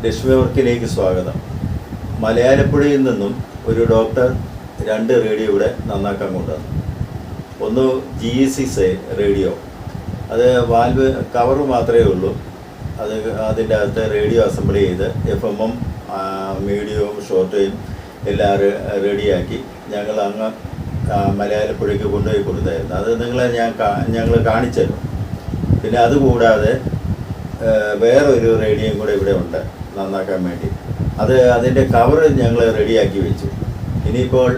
ലക്ഷ്മി വർക്കിലേക്ക് സ്വാഗതം. മലയാലപ്പുഴയിൽ നിന്നും ഒരു ഡോക്ടർ 2 റേഡിയോ ഇവിടെ നന്നാക്കാൻ കൊണ്ടുവന്നു. ഒന്ന് GE6 റേഡിയോ, അത് വാൽവ് കവറ് മാത്രമേ ഉള്ളൂ. അതിൻ്റെ അകത്ത് റേഡിയോ അസംബിൾ ചെയ്ത് FM-ഉം മീഡിയവും ഷോർട്ടും എല്ലാം റെഡിയാക്കി ഞങ്ങൾ അങ്ങ് മലയാലപ്പുഴയ്ക്ക് കൊണ്ടുപോയി കൊടുത്തായിരുന്നു. അത് ഞങ്ങൾ കാണിച്ചല്ലോ. പിന്നെ അതുകൂടാതെ വേറൊരു റേഡിയോയും കൂടെ ഇവിടെ ഉണ്ട് നന്നാക്കാൻ വേണ്ടി. അതിൻ്റെ കവറ് ഞങ്ങൾ റെഡിയാക്കി വെച്ചു. ഇനിയിപ്പോൾ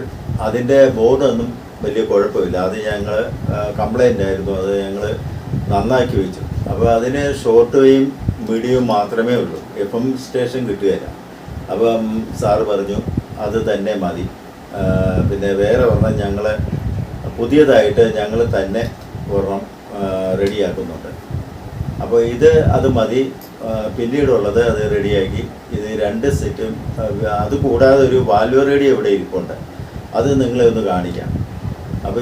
അതിൻ്റെ ബോർഡൊന്നും വലിയ കുഴപ്പമില്ല. അത് ഞങ്ങൾ കംപ്ലൈൻ്റ് ആയിരുന്നു, അത് ഞങ്ങൾ നന്നാക്കി വെച്ചു. അപ്പോൾ അതിന് ഷോർട്ട് വേയും മീഡിയവും മാത്രമേ ഉള്ളൂ, FM സ്റ്റേഷൻ കിട്ടുകയില്ല. അപ്പം സാറ് പറഞ്ഞു അത് തന്നെ മതി. പിന്നെ വേറെ ഒരെണ്ണം ഞങ്ങൾ പുതിയതായിട്ട് ഞങ്ങൾ തന്നെ ഒരെണ്ണം റെഡിയാക്കുന്നുണ്ട്. അപ്പോൾ അത് മതി. പിന്നീടുള്ളത് അത് റെഡിയാക്കി ഇത് 2 സെറ്റും, അതുകൂടാതെ ഒരു വാൽവ് റേഡിയോ ഇവിടെ ഇരിപ്പുണ്ട്, അത് നിങ്ങളെ ഒന്ന് കാണിക്കാം. അപ്പോൾ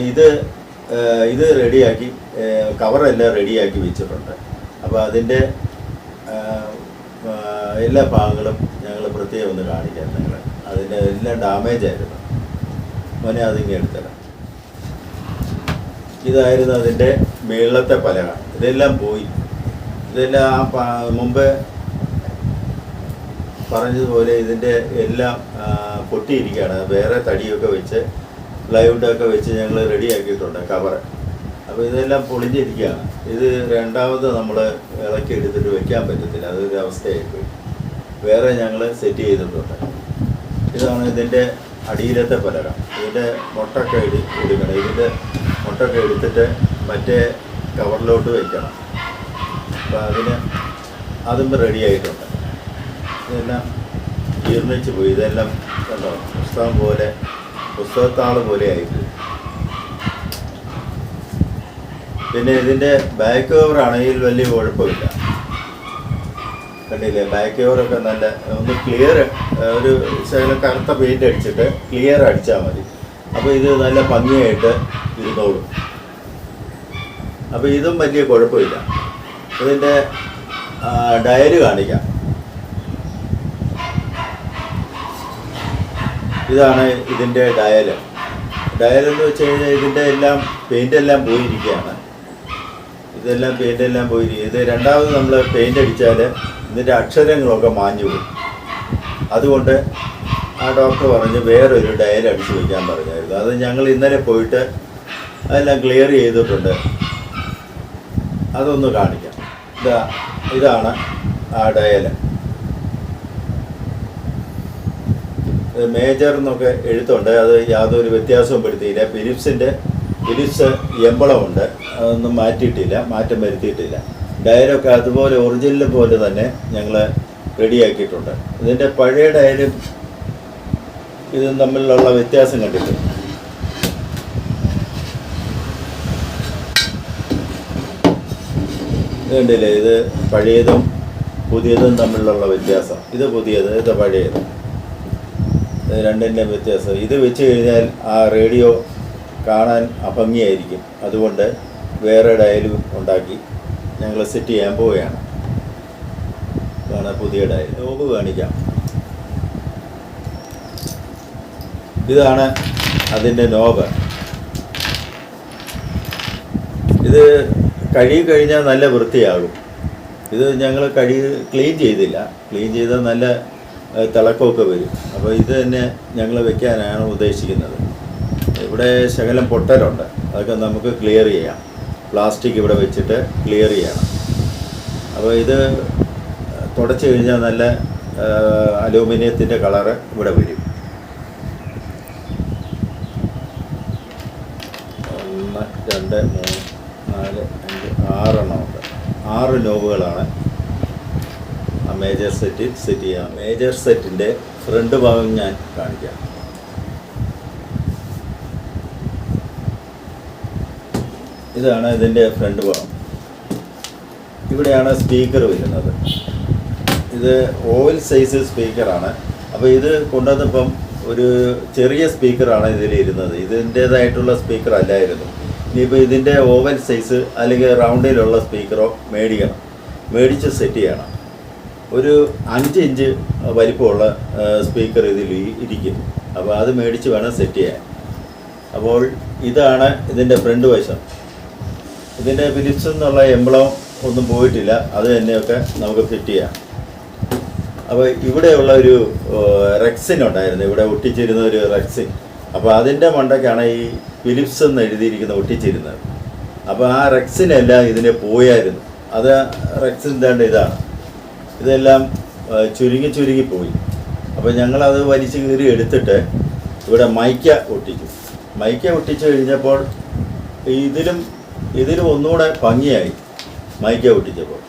ഇത് റെഡിയാക്കി കവറെല്ലാം റെഡിയാക്കി വെച്ചിട്ടുണ്ട്. അപ്പോൾ അതിൻ്റെ എല്ലാ ഭാഗങ്ങളും ഞങ്ങൾ പ്രത്യേകം ഒന്ന് കാണിക്കാം നിങ്ങളെ. അതിൻ്റെ എല്ലാം ഡാമേജ് ആയിരുന്നു. മോനെ അതിങ്ങനെ എടുത്തരാം. ഇതായിരുന്നു അതിൻ്റെ മേളത്തെ പലക. ഇതെല്ലാം പോയി. ഇതെല്ലാം മുമ്പ് പറഞ്ഞതുപോലെ ഇതിൻ്റെ എല്ലാം പൊട്ടിയിരിക്കുകയാണ്. വേറെ തടിയൊക്കെ വെച്ച് പ്ലൈവുഡൊക്കെ വെച്ച് ഞങ്ങൾ റെഡിയാക്കിയിട്ടുണ്ട് കവറ്. അപ്പോൾ ഇതെല്ലാം പൊളിഞ്ഞിരിക്കുകയാണ്. ഇത് രണ്ടാമത് നമ്മൾ ഇളക്കി എടുത്തിട്ട് വെക്കാൻ പറ്റത്തില്ല, അതൊരു അവസ്ഥയായിപ്പോയി. വേറെ ഞങ്ങൾ സെറ്റ് ചെയ്തിട്ടുണ്ട്. ഇതാണ് ഇതിൻ്റെ അടിയിലത്തെ പലക. ഇതിൻ്റെ മുട്ടൊക്കെ എടുക്കണം. ഇതിൻ്റെ മുട്ടൊക്കെ എടുത്തിട്ട് മറ്റേ കവറിലോട്ട് വയ്ക്കണം. അപ്പോൾ അതും റെഡിയായിട്ടുണ്ട്. ഇതെല്ലാം ജീർണിച്ച് പോയി. ഇതെല്ലാം കണ്ടോ, പുസ്തകത്താള് പോലെ ആയിട്ട്. പിന്നെ ഇതിൻ്റെ ബാക്ക് കവറാണെങ്കിൽ വലിയ കുഴപ്പമില്ല. കണ്ടില്ലേ, ബാക്ക് കവറൊക്കെ നല്ല ഒന്ന് ക്ലിയർ, ഒരു ശകലം കറുത്ത പെയിൻ്റ് അടിച്ചിട്ട് ക്ലിയർ അടിച്ചാൽ മതി. അപ്പോൾ ഇത് നല്ല ഭംഗിയായിട്ട് ഇരുന്നോളും. അപ്പോൾ ഇതും വലിയ കുഴപ്പമില്ല. ഇതിൻ്റെ ഡയല് കാണിക്കാം. ഇതാണ് ഇതിൻ്റെ ഡയലെന്ന് വെച്ച് കഴിഞ്ഞാൽ ഇതിൻ്റെ എല്ലാം പെയിൻ്റെല്ലാം പോയിരിക്കുകയാണ്. ഇത് രണ്ടാമത് നമ്മൾ പെയിൻ്റ് അടിച്ചാൽ ഇതിൻ്റെ അക്ഷരങ്ങളൊക്കെ മാഞ്ഞു പോകും. അതുകൊണ്ട് ആ ഡോക്ടർ പറഞ്ഞ് വേറൊരു ഡയൽ അടിച്ച് വയ്ക്കാൻ പറഞ്ഞായിരുന്നു. അത് ഞങ്ങൾ ഇന്നലെ പോയിട്ട് അതെല്ലാം ക്ലിയർ ചെയ്തിട്ടുണ്ട്. അതൊന്ന് കാണിക്കാം. ഇതാണ് ആ ഡയല്. മേജർ എന്നൊക്കെ എഴുത്തുണ്ട്, അത് യാതൊരു വ്യത്യാസവും പെടുത്തിയില്ല. ഫിലിപ്സ് എംബളമുണ്ട്, അതൊന്നും മാറ്റം വരുത്തിയിട്ടില്ല. ഡയലൊക്കെ അതുപോലെ ഒറിജിനൽ പോലെ തന്നെ ഞങ്ങൾ റെഡിയാക്കിയിട്ടുണ്ട്. ഇതിൻ്റെ പഴയ ഡയലും ഇതും തമ്മിലുള്ള വ്യത്യാസം കണ്ടിട്ട് കണ്ടില്ലേ, ഇത് പഴയതും പുതിയതും തമ്മിലുള്ള വ്യത്യാസം. ഇത് പുതിയത്, ഇത് പഴയത്, രണ്ടിൻ്റെ വ്യത്യാസം. ഇത് വെച്ച് കഴിഞ്ഞാൽ ആ റേഡിയോ കാണാൻ അഭംഗിയായിരിക്കും. അതുകൊണ്ട് വേറെ ഡയലും ഉണ്ടാക്കി ഞങ്ങൾ സെറ്റ് ചെയ്യാൻ പോവുകയാണ്. ഇതാണ് പുതിയ ഡയൽ. നോബ് കാണിക്കാം. ഇതാണ് അതിൻ്റെ നോബ്. ഇത് കഴിഞ്ഞാൽ നല്ല വൃത്തിയാകും. ഇത് ഞങ്ങൾ ക്ലീൻ ചെയ്തില്ല. ക്ലീൻ ചെയ്താൽ നല്ല തിളക്കമൊക്കെ വരും. അപ്പോൾ ഇത് തന്നെ ഞങ്ങൾ വെക്കാനാണ് ഉദ്ദേശിക്കുന്നത്. ഇവിടെ ശകലം പൊട്ടലുണ്ട്, അതൊക്കെ നമുക്ക് ക്ലിയർ ചെയ്യാം. പ്ലാസ്റ്റിക് ഇവിടെ വെച്ചിട്ട് ക്ലിയർ ചെയ്യണം. അപ്പോൾ ഇത് തുടച്ച് കഴിഞ്ഞാൽ നല്ല അലൂമിനിയത്തിൻ്റെ കളറ് ഇവിടെ വരും. 1 2 3 4 5 6 എണ്ണമുണ്ട്. 6 നോബുകളാണ് ആ മേജർ സെറ്റിൽ സെറ്റ് ചെയ്യാം. മേജർ സെറ്റിൻ്റെ ഫ്രണ്ട് ഭാഗം ഞാൻ കാണിക്കാം. ഇതാണ് ഇതിൻ്റെ ഫ്രണ്ട് ഭാഗം. ഇവിടെയാണ് സ്പീക്കർ വരുന്നത്. ഇത് ഓവൽ സൈസ് സ്പീക്കറാണ്. അപ്പോൾ ഇത് കൊണ്ടുവന്നപ്പം ഒരു ചെറിയ സ്പീക്കറാണ് ഇതിലിരുന്നത്. ഇതിൻ്റേതായിട്ടുള്ള സ്പീക്കർ അല്ലായിരുന്നു. ഇനിയിപ്പോൾ ഇതിൻ്റെ ഓവൽ സൈസ് അല്ലെങ്കിൽ റൗണ്ടിലുള്ള സ്പീക്കറോ മേടിച്ച് സെറ്റ് ചെയ്യണം. ഒരു 5 ഇഞ്ച് വലിപ്പമുള്ള സ്പീക്കർ ഇതിൽ ഇരിക്കും. അപ്പോൾ അത് മേടിച്ച് വേണം സെറ്റ് ചെയ്യാൻ. അപ്പോൾ ഇതാണ് ഇതിൻ്റെ ഫ്രണ്ട് വശം. ഇതിൻ്റെ ഫിലിപ്സ് എന്നുള്ള എംബ്ലം ഒന്നും പോയിട്ടില്ല, അത് തന്നെയൊക്കെ നമുക്ക് ഫിറ്റ് ചെയ്യാം. അപ്പോൾ ഇവിടെയുള്ള ഒരു റെക്സിൻ ഉണ്ടായിരുന്നു, ഇവിടെ ഒട്ടിച്ചിരുന്ന ഒരു റെക്സിൻ. അപ്പോൾ അതിൻ്റെ മണ്ടയ്ക്കാണ് ഈ ഫിലിപ്സ് എന്ന് എഴുതിയിരിക്കുന്ന ഒട്ടിച്ചിരുന്നത്. അപ്പോൾ ആ റെക്സിനെല്ലാം ഇതിന് പോയായിരുന്നു. അത് റെക്സിൻ ഇതാണ്ട് ഇതാണ്, ഇതെല്ലാം ചുരുങ്ങി പോയി. അപ്പോൾ ഞങ്ങളത് വലിച്ചു കീറി എടുത്തിട്ട് ഇവിടെ മൈക്ക ഒട്ടിച്ചു. മൈക്ക ഒട്ടിച്ചു കഴിഞ്ഞപ്പോൾ ഇതിലും ഒന്നുകൂടെ ഭംഗിയായി മൈക്ക ഒട്ടിച്ചപ്പോൾ.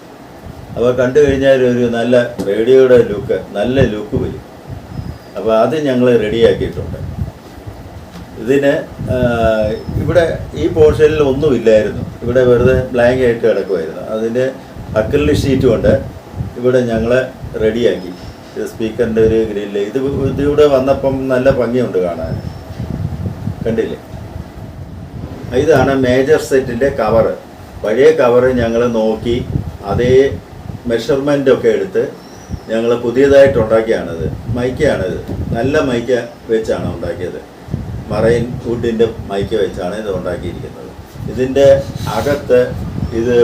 അപ്പോൾ കണ്ടു കഴിഞ്ഞാൽ ഒരു നല്ല റേഡിയോയുടെ നല്ല ലുക്ക് വരും. അപ്പോൾ അത് ഞങ്ങൾ റെഡിയാക്കിയിട്ടുണ്ട്. ഇതിന് ഇവിടെ ഈ പോർഷനിൽ ഒന്നുമില്ലായിരുന്നു, ഇവിടെ വെറുതെ ബ്ലാങ്ക് ആയിട്ട് കിടക്കുമായിരുന്നു. അതിൻ്റെ അക്രിലിക് ഷീറ്റ് കൊണ്ട് ഇവിടെ ഞങ്ങൾ റെഡിയാക്കി. സ്പീക്കറിൻ്റെ ഒരു ഗ്രില്ല് ഇതിവിടെ വന്നപ്പം നല്ല ഭംഗിയുണ്ട് കാണാൻ, കണ്ടില്ലേ? ഇതാണ് മേജർ സെറ്റിൻ്റെ കവറ്. പഴയ കവറ് ഞങ്ങൾ നോക്കി അതേ മെഷർമെൻ്റൊക്കെ എടുത്ത് ഞങ്ങൾ പുതിയതായിട്ട് ഉണ്ടാക്കിയാണിത്. മൈക്കയാണിത്, നല്ല മൈക്ക വെച്ചാണ് ഉണ്ടാക്കിയത്. മറൈൻ വുഡിൻ്റെ മൈക്ക വെച്ചാണ് ഇത് ഉണ്ടാക്കിയിരിക്കുന്നത്. ഇതിൻ്റെ അകത്ത് ഇത്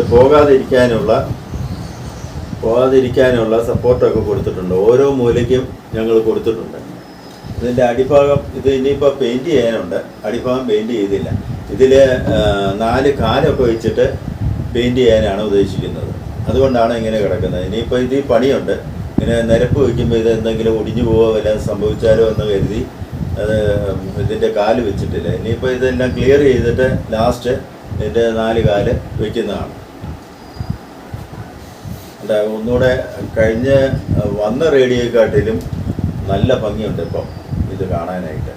പോകാതിരിക്കാനുള്ള സപ്പോർട്ടൊക്കെ കൊടുത്തിട്ടുണ്ട്. ഓരോ മൂലയ്ക്കും ഞങ്ങൾ കൊടുത്തിട്ടുണ്ട്. ഇതിൻ്റെ അടിഭാഗം ഇത് ഇനിയിപ്പോൾ പെയിൻറ്റ് ചെയ്യാനുണ്ട്. അടിഭാഗം പെയിൻറ്റ് ചെയ്തില്ല. ഇതിൽ 4 കാലൊക്കെ വെച്ചിട്ട് പെയിൻറ്റ് ചെയ്യാനാണ് ഉദ്ദേശിക്കുന്നത്. അതുകൊണ്ടാണ് ഇങ്ങനെ കിടക്കുന്നത്. ഇനിയിപ്പോൾ ഇത് പണിയുണ്ട്. ഇങ്ങനെ നിരപ്പ് വയ്ക്കുമ്പോൾ ഇത് എന്തെങ്കിലും ഒടിഞ്ഞു പോവുക വല്ലതും സംഭവിച്ചാലോ എന്ന് കരുതി അത് ഇതിൻ്റെ കാല് വെച്ചിട്ടില്ല. ഇനിയിപ്പോൾ ഇതെല്ലാം ക്ലിയർ ചെയ്തിട്ട് ലാസ്റ്റ് ഇതിൻ്റെ 4 കാല് വയ്ക്കുന്നതാണ്. അല്ല, ഒന്നുകൂടെ കഴിഞ്ഞ് വന്ന റേഡിയോയെക്കാട്ടിലും നല്ല ഭംഗിയുണ്ട് ഇപ്പം ഇത് കാണാനായിട്ട്.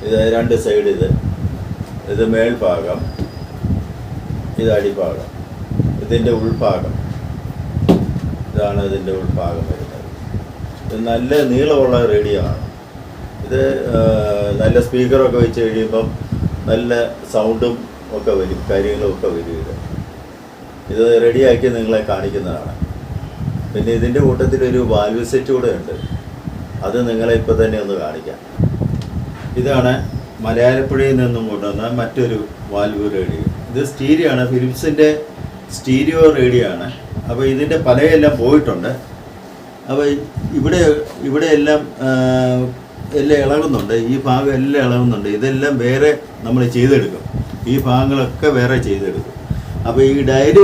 ഇത് 2 സൈഡ്, ഇത് മേൽഭാഗം, ഇത് അടിഭാഗം, ഇതിൻ്റെ ഉൾഭാഗം. ഇതാണ് ഇതിൻ്റെ ഉൾഭാഗം വരുന്നത്. ഇത് നല്ല നീളമുള്ള റേഡിയോ ആണ്. ഇത് നല്ല സ്പീക്കറൊക്കെ വെച്ച് കഴിയുമ്പം നല്ല സൗണ്ടും ഒക്കെ വരും, കാര്യങ്ങളും ഒക്കെ വരും. ഇത് റെഡിയാക്കി നിങ്ങളെ കാണിക്കുന്നതാണ്. പിന്നെ ഇതിൻ്റെ കൂട്ടത്തിലൊരു വാൽവ് സെറ്റ് കൂടെ ഉണ്ട്, അത് നിങ്ങളെ ഇപ്പോൾ തന്നെ ഒന്ന് കാണിക്കാം. ഇതാണ് മലയാലപ്പുഴയിൽ നിന്നും കൊണ്ടുവന്ന മറ്റൊരു വാൽവ് റേഡിയോ. ഇത് സ്റ്റീരിയോ ആണ്, ഫിലിപ്സിൻ്റെ സ്റ്റീരിയോ റേഡിയോ ആണ്. അപ്പോൾ ഇതിൻ്റെ പലയെല്ലാം പോയിട്ടുണ്ട്. അപ്പോൾ ഇവിടെ എല്ലാം ഇളകുന്നുണ്ട്. ഈ ഭാഗം എല്ലാം ഇളകുന്നുണ്ട്. ഇതെല്ലാം വേറെ നമ്മൾ ചെയ്തെടുക്കും. ഈ ഭാഗങ്ങളൊക്കെ വേറെ ചെയ്തെടുക്കും. അപ്പോൾ ഈ ഡയൽ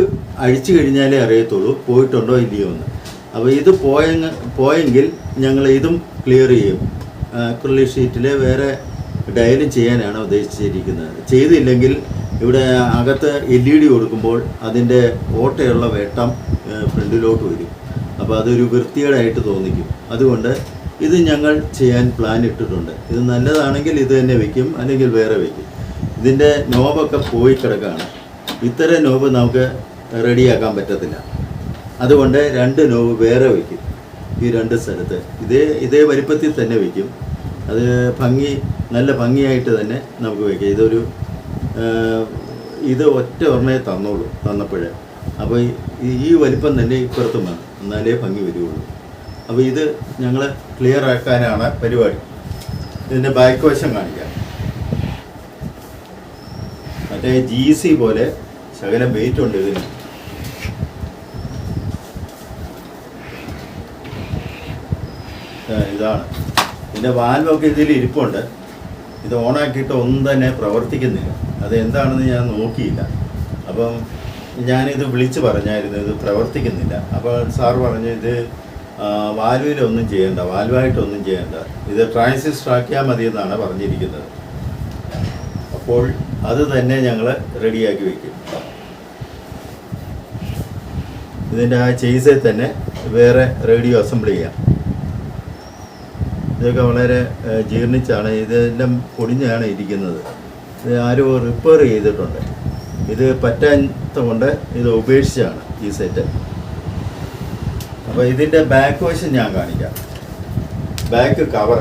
അഴിച്ചു കഴിഞ്ഞാലേ അറിയത്തുള്ളൂ പോയിട്ടുണ്ടോ ഇല്ലയോ എന്ന്. അപ്പോൾ ഇത് പോയെങ്കിൽ ഞങ്ങൾ ഇതും ക്ലിയർ ചെയ്യും. അക്രിലിക് ഷീറ്റിൽ വേറെ ഡയലും ചെയ്യാനാണ് ഉദ്ദേശിച്ചിരിക്കുന്നത്. ചെയ്തില്ലെങ്കിൽ ഇവിടെ അകത്ത് LED കൊടുക്കുമ്പോൾ അതിൻ്റെ ഓട്ടയുള്ള വെട്ടം ഫ്രണ്ടിലോട്ട് വരും. അപ്പോൾ അതൊരു വൃത്തികേടായിട്ട് തോന്നിക്കും. അതുകൊണ്ട് ഇത് ഞങ്ങൾ ചെയ്യാൻ പ്ലാൻ ഇട്ടിട്ടുണ്ട്. ഇത് നല്ലതാണെങ്കിൽ ഇത് തന്നെ വയ്ക്കും, അല്ലെങ്കിൽ വേറെ വയ്ക്കും. ഇതിൻ്റെ നോബൊക്കെ പോയി കിടക്കുകയാണ്. ഇത്തരം നോബ് നമുക്ക് റെഡിയാക്കാൻ പറ്റത്തില്ല. അതുകൊണ്ട് 2 നോബ് വേറെ വയ്ക്കും. ഈ 2 സ്ഥലത്ത് ഇതേ വലിപ്പത്തിൽ തന്നെ വയ്ക്കും. അത് നല്ല ഭംഗിയായിട്ട് തന്നെ നമുക്ക് വയ്ക്കാം. ഇത് ഒറ്റ ഒരെണ്ണേ തന്നപ്പോഴേ. അപ്പോൾ ഈ വലിപ്പം തന്നെ ഇപ്പുറത്തും വേണം, എന്നാലേ ഭംഗി വരികയുള്ളൂ. അപ്പോൾ ഇത് ഞങ്ങൾ ക്ലിയർ ആക്കാനാണ് പരിപാടി. ഇതിൻ്റെ ബാക്ക് വശം കാണിക്കാം. മറ്റേ GC പോലെ ശകലം വെയിറ്റ് ഉണ്ട് ഇതിന്. ഇതാണ് ഇതിൻ്റെ വാൽവൊക്കെ ഇതിൽ ഇരിപ്പുണ്ട്. ഇത് ഓണാക്കിയിട്ട് ഒന്നും തന്നെ പ്രവർത്തിക്കുന്നില്ല. അത് എന്താണെന്ന് ഞാൻ നോക്കിയില്ല. അപ്പം ഞാനിത് വിളിച്ച് പറഞ്ഞായിരുന്നു ഇത് പ്രവർത്തിക്കുന്നില്ല. അപ്പോൾ സാർ പറഞ്ഞു ഇത് വാൽവിലൊന്നും ചെയ്യേണ്ട, വാൽവായിട്ടൊന്നും ചെയ്യേണ്ട, ഇത് ട്രാൻസിസ്റ്റർ ആക്കിയാൽ മതി എന്നാണ് പറഞ്ഞിരിക്കുന്നത്. അപ്പോൾ അത് തന്നെ ഞങ്ങൾ റെഡിയാക്കി വയ്ക്കും. ഇതിൻ്റെ ആ ചെയ്സിൽ തന്നെ വേറെ റേഡിയോ അസംബിൾ ചെയ്യാം. ഇതൊക്കെ വളരെ ജീർണിച്ചാണ്, ഇതെല്ലാം പൊടിഞ്ഞാണ് ഇരിക്കുന്നത്. ഇത് ആരും റിപ്പയർ ചെയ്തിട്ടുണ്ട്. ഇത് പറ്റാത്ത കൊണ്ട് ഇത് ഉപേക്ഷിച്ചാണ് ഈ സെറ്റ്. അപ്പോൾ ഇതിൻ്റെ ബാക്ക് വശം ഞാൻ കാണിക്കാം. ബാക്ക് കവർ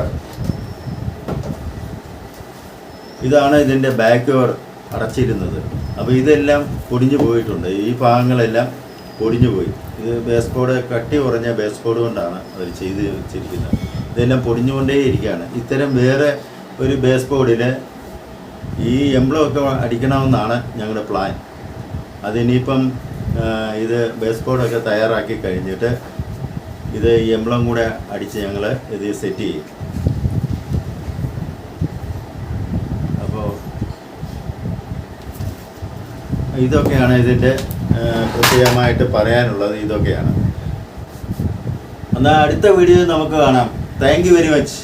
ഇതാണ്. ഇതിൻ്റെ ബാക്ക് കവർ അടച്ചിരുന്നത്. അപ്പോൾ ഇതെല്ലാം പൊടിഞ്ഞു പോയിട്ടുണ്ട്. ഈ ഭാഗങ്ങളെല്ലാം പൊടിഞ്ഞു പോയി. ഇത് ബേസ് ബോർഡ് കട്ടി കുറഞ്ഞ ബേസ് ബോർഡ് കൊണ്ടാണ് അവർ ചെയ്ത് വെച്ചിരിക്കുന്നത്. ഇതെല്ലാം പൊടിഞ്ഞുകൊണ്ടേ ഇരിക്കുകയാണ്. ഇത്തരം വേറെ ഒരു ബേസ് ബോർഡിൽ ഈ എംബ്ലമൊക്കെ അടിക്കണമെന്നാണ് ഞങ്ങളുടെ പ്ലാൻ. അതിനിയിപ്പം ഇത് ബേസ് ബോർഡൊക്കെ തയ്യാറാക്കി കഴിഞ്ഞിട്ട് ഇത് ഈ എംബ്ലം കൂടെ അടിച്ച് ഞങ്ങൾ ഇത് സെറ്റ് ചെയ്യും. അപ്പോൾ ഇതൊക്കെയാണ് ഇതിൻ്റെ പ്രത്യേകമായിട്ട് പറയാനുള്ളത്. ഇതൊക്കെയാണ്. എന്നാൽ അടുത്ത വീഡിയോ നമുക്ക് കാണാം. Thank you very much.